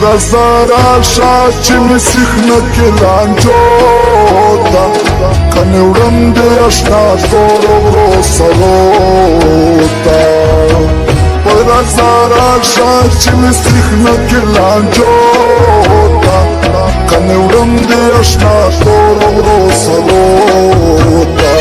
رزارا شاچ مسخنا کلانجو تا کنورم دے اشنا تورو روسلو تا رزارا شاچ مسخنا کلانجو تا کنورم دے اشنا تورو روسلو تا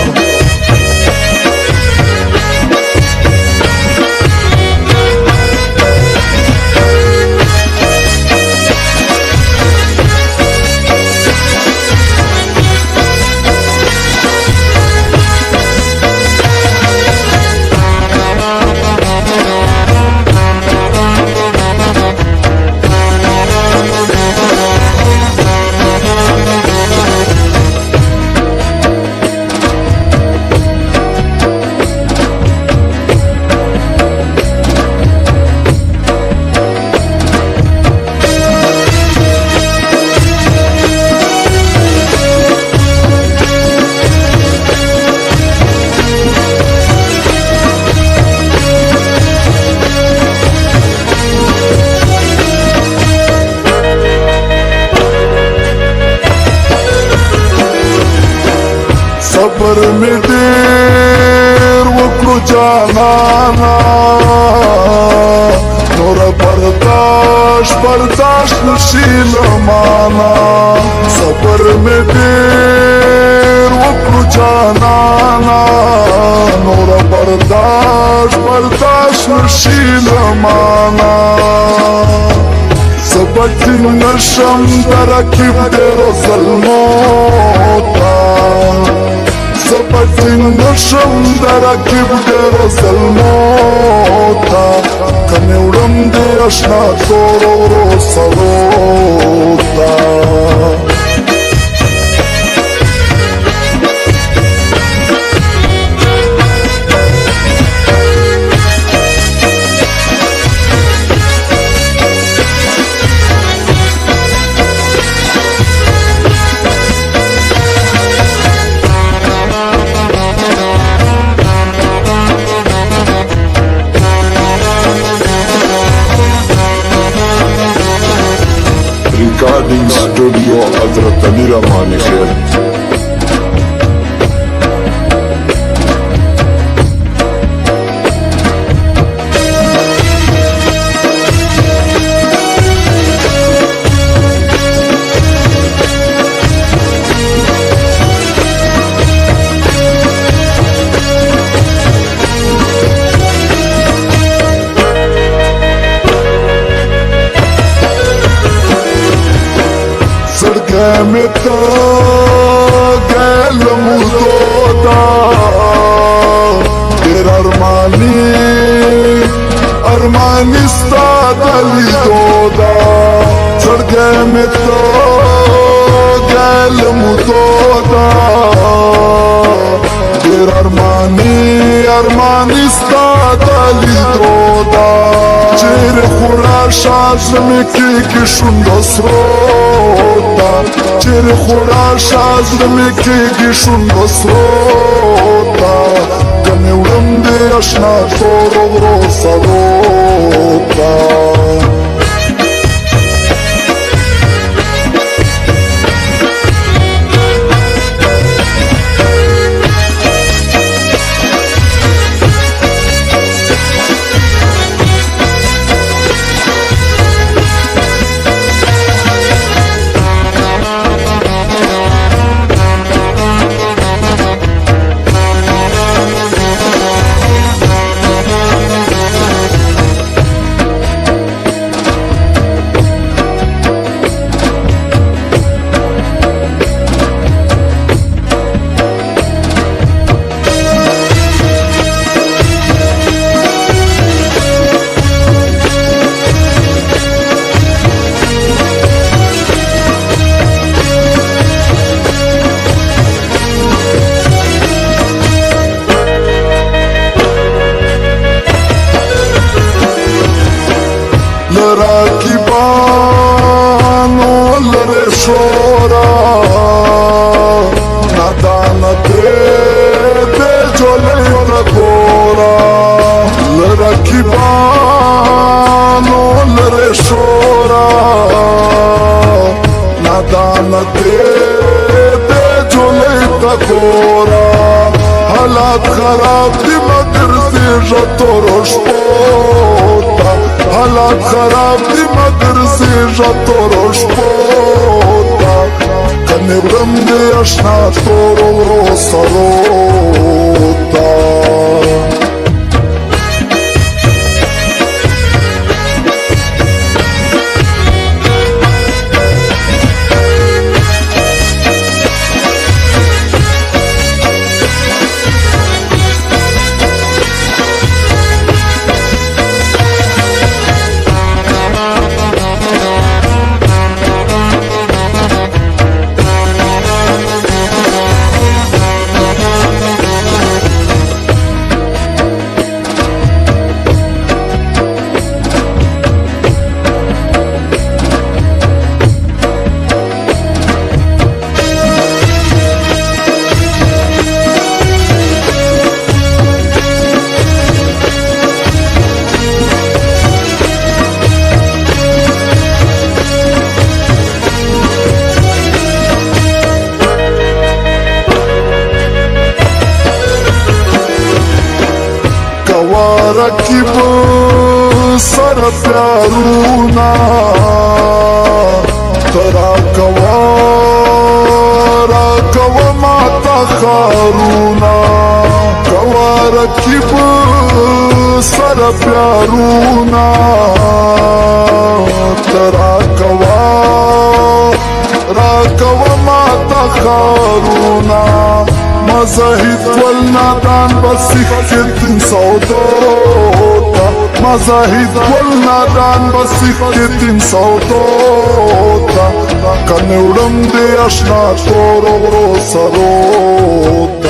صبر می دیر وکړو جانانا نور برداشت نشي لمانا صبر می دیر وکړو جانانا نور برداشت نشي لمانا سبت نشم ترکیب دیرو ظلموتا سبت نشم ترکیب دیرو ظلموتا کنورم دی اشنا تورو روسلوتا Recording Studio Hazrat Ali Rahmani Khair میں تو گل مدودا تیرا ارمانی ستاد علی دودا چڑ گئے میں تو گل مدودا تیرا ارمانی ستاد علی دودا چیر خورا شازمی کی شندو سروتا چیر خورا شازمی کی شندو سروتا کنورم دی اشنا تورو روسلوتا شپوتا حالات خراب دی مگر زیجا تورو شپوتا کنی ورم دی اشنا تورو ورو سروتا رکب سر پیارونا ترا کوا ماتا خارونا کوا رکب سر پیارونا ترا کوا ماتا خارونا مزاهد والنادان بسكت صوتوتا مزاهد والنادان بسكت صوتوتا كان ورم دي اشنا تورو سروتا